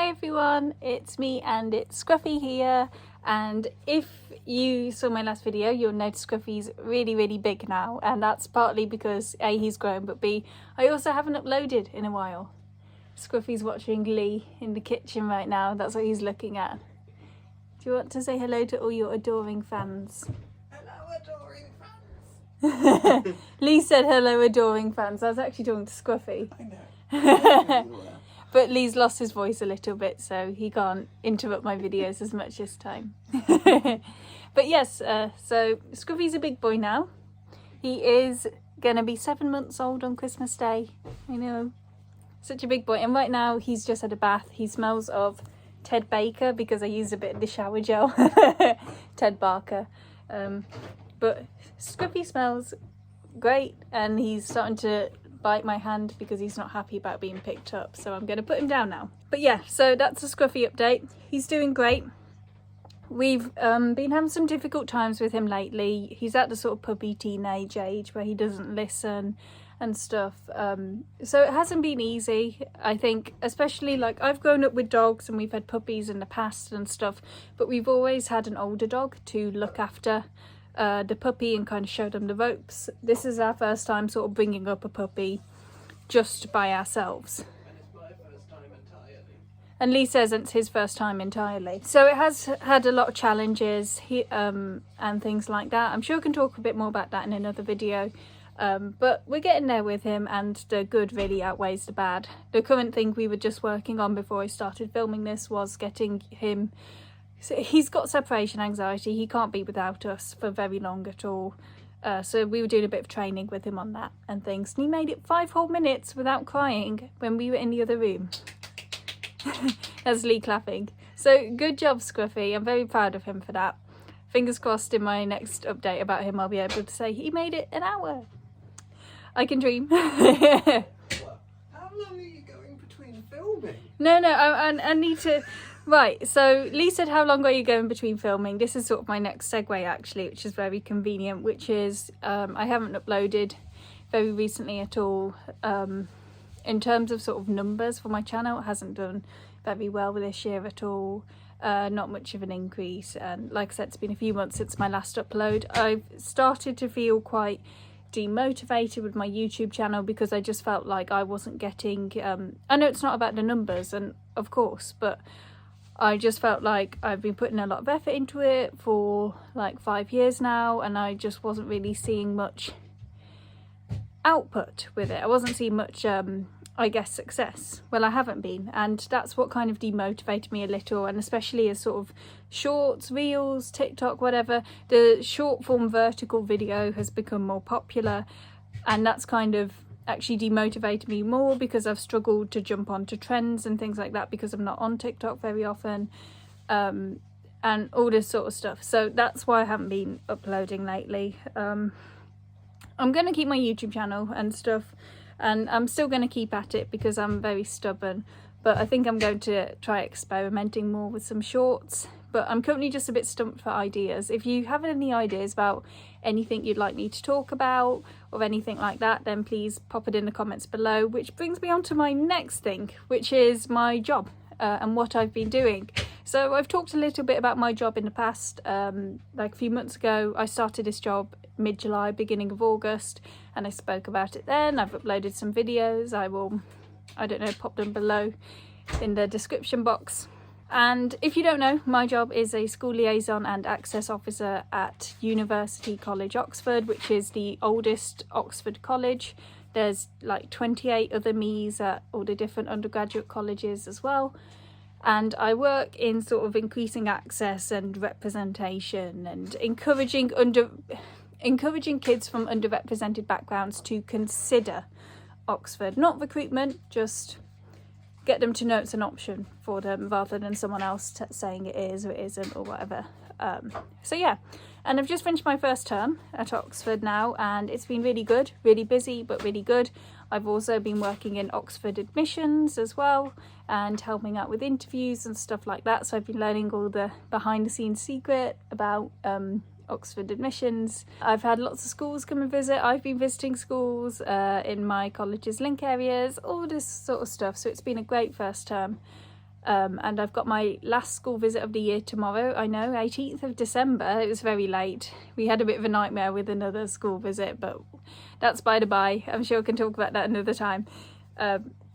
Hi everyone, it's me and it's Scruffy here, and if you saw my last video you'll notice Scruffy's really big now, and that's partly because A, he's grown, but B, I also haven't uploaded in a while. Scruffy's watching Lee in the kitchen right now, that's what he's looking at. Do you want to say hello to all your adoring fans? Hello adoring fans! Lee said hello adoring fans. I was actually talking to Scruffy. I know. But Lee's lost his voice a little bit, so he can't interrupt my videos as much this time. But yes, so Scruffy's a big boy now. He is going to be 7 months old on Christmas Day. I know, such a big boy. And right now he's just had a bath. He smells of Ted Baker because I used a bit of the shower gel. Ted Barker. But Scruffy smells great, and he's starting to bite my hand because he's not happy about being picked up, so I'm going to put him down now. But yeah, so that's a Scruffy update. He's doing great. We've been having some difficult times with him lately. He's at the sort of puppy teenage age where he doesn't listen and stuff, so it hasn't been easy. I think especially, like, I've grown up with dogs and we've had puppies in the past and stuff, but we've always had an older dog to look after the puppy and kind of show them the ropes. This is our first time sort of bringing up a puppy just by ourselves. And it's my first time entirely. And Lee says it's his first time entirely. So it has had a lot of challenges and things like that. I'm sure I can talk a bit more about that in another video. But we're getting there with him, and the good really outweighs the bad. The current thing we were just working on before I started filming this was getting him. So he's got separation anxiety. He can't be without us for very long at all. So we were doing a bit of training with him on that and things. And he made it 5 whole minutes without crying when we were in the other room. That's Lee clapping. So good job, Scruffy. I'm very proud of him for that. Fingers crossed in my next update about him I'll be able to say he made it an hour. I can dream. Well, how long are you going between filming? No, I need to... Right, so Lee said, how long are you going between filming? This is sort of my next segue, actually, which is very convenient, which is I haven't uploaded very recently at all. In terms of sort of numbers for my channel, it hasn't done very well this year at all. Not much of an increase. And like I said, it's been a few months since my last upload. I've started to feel quite demotivated with my YouTube channel because I just felt like I wasn't getting... I know it's not about the numbers, and of course, but... I just felt like I've been putting a lot of effort into it for like 5 years now, and I just wasn't really seeing much output with it. I wasn't seeing much, I guess, success. Well, I haven't been, and that's what kind of demotivated me a little, and especially as sort of shorts, reels, TikTok, whatever, the short form vertical video has become more popular, and that's kind of actually demotivated me more because I've struggled to jump onto trends and things like that because I'm not on TikTok very often, and all this sort of stuff. So that's why I haven't been uploading lately. I'm going to keep my YouTube channel and stuff, and I'm still going to keep at it because I'm very stubborn, but I think I'm going to try experimenting more with some shorts. But I'm currently just a bit stumped for ideas. If you have any ideas about anything you'd like me to talk about or anything like that, then please pop it in the comments below, which brings me on to my next thing, which is my job and what I've been doing. So I've talked a little bit about my job in the past. Like a few months ago, I started this job mid-July, beginning of August, and I spoke about it then. I've uploaded some videos. I will, I don't know, pop them below in the description box. And if you don't know, my job is a school liaison and access officer at University College Oxford, which is the oldest Oxford college. There's like 28 other me's at all the different undergraduate colleges as well. And I work in sort of increasing access and representation and encouraging kids from underrepresented backgrounds to consider Oxford. Not recruitment, just get them to know it's an option for them rather than someone else saying it is or it isn't or whatever. So yeah, and I've just finished my first term at Oxford now, and it's been really good, really busy, but really good. I've also been working in Oxford admissions as well and helping out with interviews and stuff like that. So I've been learning all the behind the scenes secret about Oxford admissions. I've had lots of schools come and visit. I've been visiting schools in my college's link areas, all this sort of stuff. So it's been a great first term. And I've got my last school visit of the year tomorrow. I know, 18th of December. It was very late. We had a bit of a nightmare with another school visit, but that's by the by. I'm sure I can talk about that another time.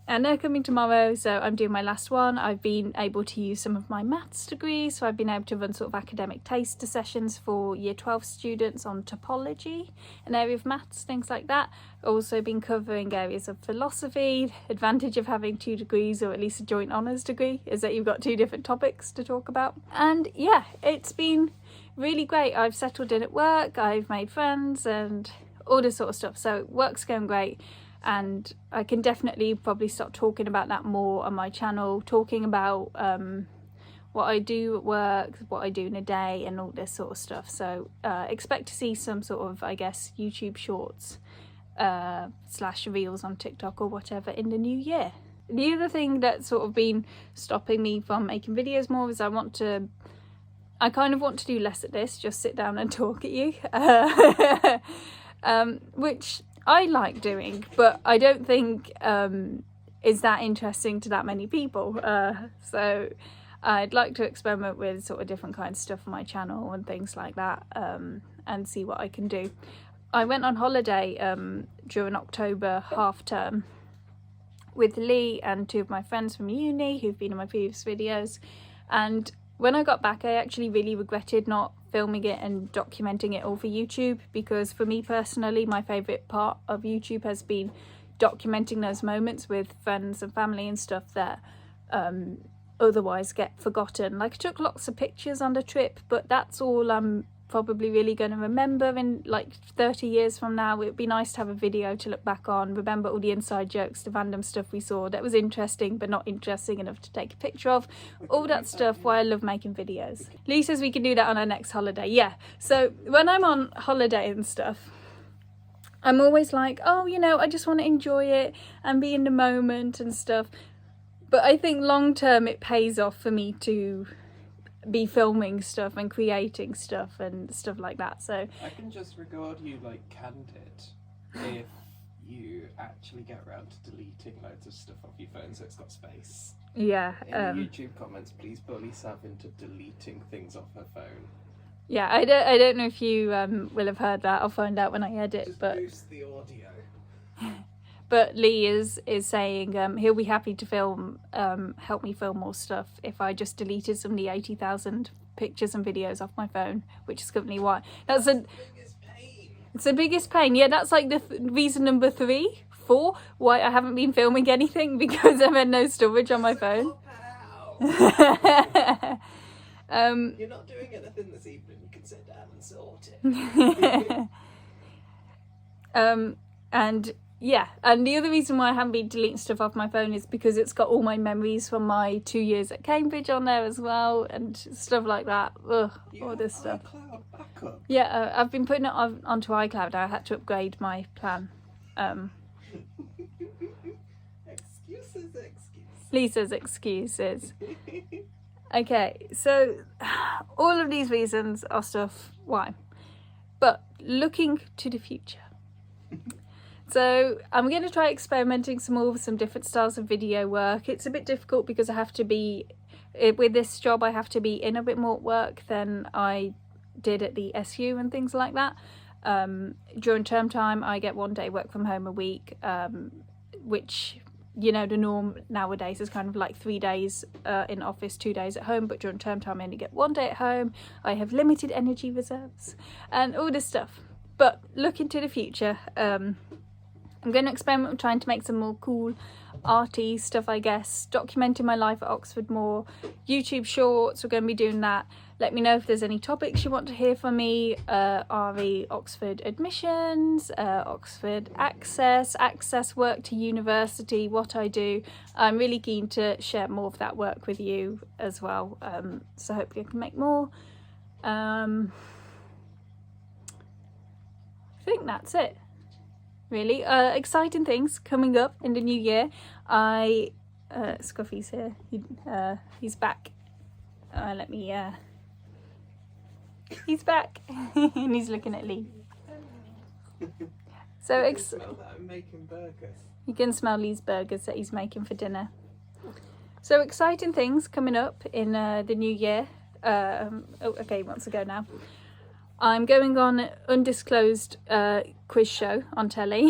And they're coming tomorrow, so I'm doing my last one. I've been able to use some of my maths degrees, so I've been able to run sort of academic taster sessions for year 12 students on topology, an area of maths, things like that. Also been covering areas of philosophy. Advantage of having 2 degrees, or at least a joint honours degree, is that you've got 2 different topics to talk about. And yeah, it's been really great. I've settled in at work, I've made friends and all this sort of stuff, so work's going great. And I can definitely probably start talking about that more on my channel, talking about what I do at work, what I do in a day and all this sort of stuff. So expect to see some sort of, I guess, YouTube shorts / reels on TikTok or whatever in the new year. The other thing that's sort of been stopping me from making videos more is I kind of want to do less at this, just sit down and talk at you, which I like doing, but I don't think is that interesting to that many people. So I'd like to experiment with sort of different kinds of stuff on my channel and things like that, and see what I can do. I went on holiday during October half term with Lee and 2 of my friends from uni who've been in my previous videos, and when I got back I actually really regretted not filming it and documenting it all for YouTube, because for me personally my favourite part of YouTube has been documenting those moments with friends and family and stuff that otherwise get forgotten. Like I took lots of pictures on the trip, but that's all I'm probably really going to remember in like 30 years from now. It would be nice to have a video to look back on, remember all the inside jokes, the random stuff we saw that was interesting but not interesting enough to take a picture of, all that stuff. Why I love making videos. Lee says we can do that on our next holiday. Yeah, so when I'm on holiday and stuff, I'm always like, oh, you know, I just want to enjoy it and be in the moment and stuff. But I think long term it pays off for me to be filming stuff and creating stuff and stuff like that. So I can just regard you like candid if you actually get around to deleting loads of stuff off your phone so it's got space. Yeah. In the YouTube comments, please bully Sav into deleting things off her phone. Yeah, I don't know if you will have heard that. I'll find out when I edit. Just but boost the audio. But Lee is saying he'll be happy to film, help me film more stuff if I just deleted some of the 80,000 pictures and videos off my phone, which is currently why. That's the biggest pain. It's the biggest pain. Yeah, that's like the reason number 4 why I haven't been filming anything, because I've had no storage on my phone. You're not doing anything this evening. You can sit down and sort it. And yeah, and the other reason why I haven't been deleting stuff off my phone is because it's got all my memories from my 2 years at Cambridge on there as well and stuff like that. Ugh, all this stuff. iCloud backup. Yeah, I've been putting it onto iCloud. I had to upgrade my plan. Excuses. Lisa's excuses. Okay, so all of these reasons are stuff why. But looking to the future. So I'm going to try experimenting some more with some different styles of video work. It's a bit difficult because I have to be, with this job I have to be in a bit more work than I did at the SU and things like that. During term time I get 1 day work from home a week, which, you know, the norm nowadays is kind of like 3 days in office, 2 days at home, but during term time I only get 1 day at home. I have limited energy reserves and all this stuff. But looking to the future, I'm going to experiment with trying to make some more cool arty stuff, I guess, documenting my life at Oxford more, YouTube shorts, we're going to be doing that. Let me know if there's any topics you want to hear from me, RE Oxford admissions, Oxford access work to university, what I do. I'm really keen to share more of that work with you as well, so hopefully I can make more. I think that's it. Really exciting things coming up in the new year. Scruffy's here. He's back. He's back and he's looking at Lee. So smell that I'm making burgers. You can smell Lee's burgers that he's making for dinner. So exciting things coming up in the new year. Months ago now. I'm going on undisclosed quiz show on telly,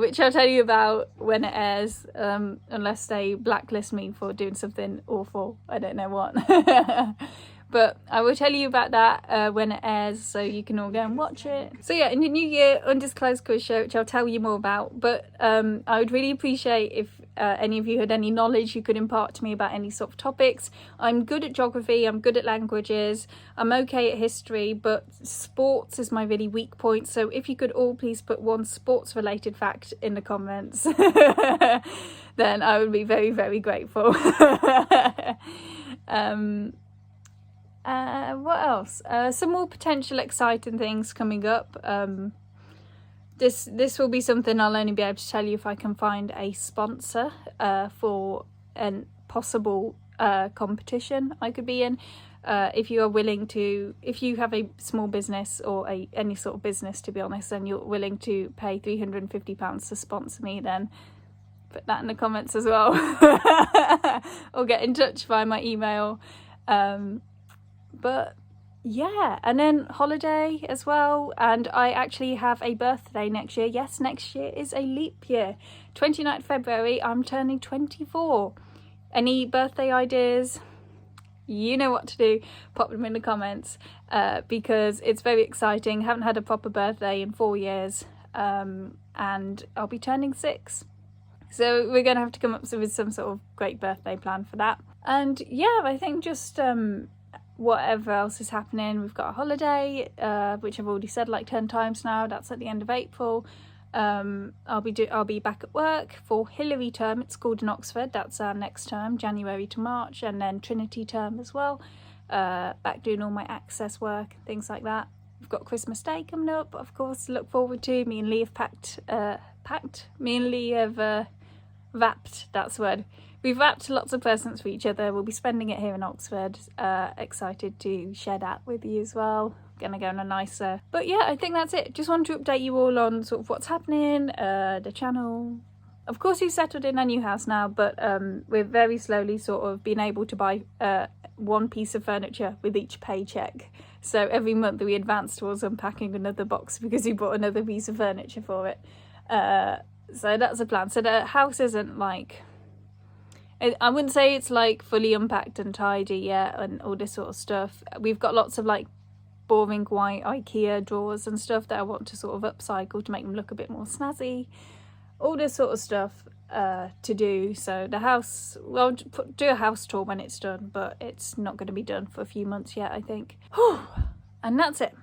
which I'll tell you about when it airs, unless they blacklist me for doing something awful. I don't know what. But I will tell you about that when it airs, so you can all go and watch it. So yeah, in the new year, undisclosed quiz show, which I'll tell you more about. But I would really appreciate if any of you had any knowledge you could impart to me about any sort of topics. I'm good at geography, I'm good at languages, I'm okay at history, but sports is my really weak point. So if you could all please put one sports related fact in the comments, then I would be very, very grateful. What else? Some more potential exciting things coming up. This will be something I'll only be able to tell you if I can find a sponsor for a possible competition I could be in. If you are willing to, if you have a small business or any sort of business, to be honest, and you're willing to pay £350 to sponsor me, then put that in the comments as well. Or get in touch via my email. But yeah, and then holiday as well, and I actually have a birthday next year. Yes, next year is a leap year. 29th February, I'm turning 24. Any birthday ideas? You know what to do. Pop them in the comments, because it's very exciting. Haven't had a proper birthday in 4 years, and I'll be turning 6. So we're going to have to come up with some sort of great birthday plan for that. And yeah, I think just whatever else is happening. We've got a holiday, which I've already said like 10 times now. That's at the end of April. I'll be back at work for Hilary term. It's called in Oxford. That's our next term, January to March, and then Trinity term as well. Back doing all my access work and things like that. We've got Christmas Day coming up, of course, to look forward to. Me and Lee have wrapped. That's the word. We've wrapped lots of presents for each other. We'll be spending it here in Oxford. Excited to share that with you as well. Gonna go on a nicer. But yeah, I think that's it. Just wanted to update you all on sort of what's happening, the channel. Of course, we've settled in our new house now, but we're very slowly sort of being able to buy one piece of furniture with each paycheck. So every month we advance towards unpacking another box because we bought another piece of furniture for it. So that's the plan. So the house isn't like, I wouldn't say it's like fully unpacked and tidy yet and all this sort of stuff. We've got lots of like boring white IKEA drawers and stuff that I want to sort of upcycle to make them look a bit more snazzy. All this sort of stuff to do. So the house, well, do a house tour when it's done, but it's not going to be done for a few months yet, I think. Whew. And that's it.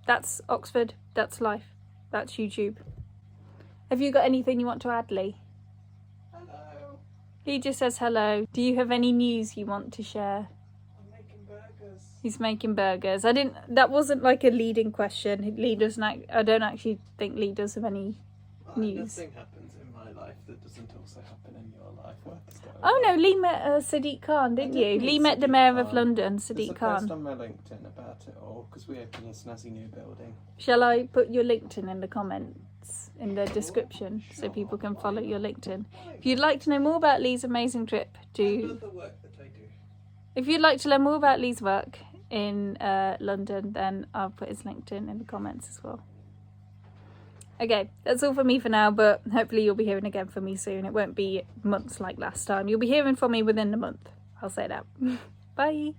That's Oxford. That's life. That's YouTube. Have you got anything you want to add, Lee? Hello. Lee just says hello. Do you have any news you want to share? I'm making burgers. He's making burgers. That wasn't like a leading question. Lee doesn't. I don't actually think Lee does have any news. Nothing happens in my life that doesn't also happen in your life. Work is going Oh on. no, Lee met Sadiq Khan, didn't I did you? meet Lee met the Sadiq Mayor of Khan. London, There's a Sadiq post Khan. on my LinkedIn about it all because we opened a snazzy new building. Shall I put your LinkedIn in the comments, in the description, so Sure. people can follow your LinkedIn? If you'd like to know more about Lee's amazing trip I love the work that I do. if you'd like to learn more about Lee's work in London, then I'll put his LinkedIn in the comments as well. Okay, that's all for me for now, but hopefully you'll be hearing again from me soon. It won't be months like last time. You'll be hearing from me within the month. I'll say that. Bye.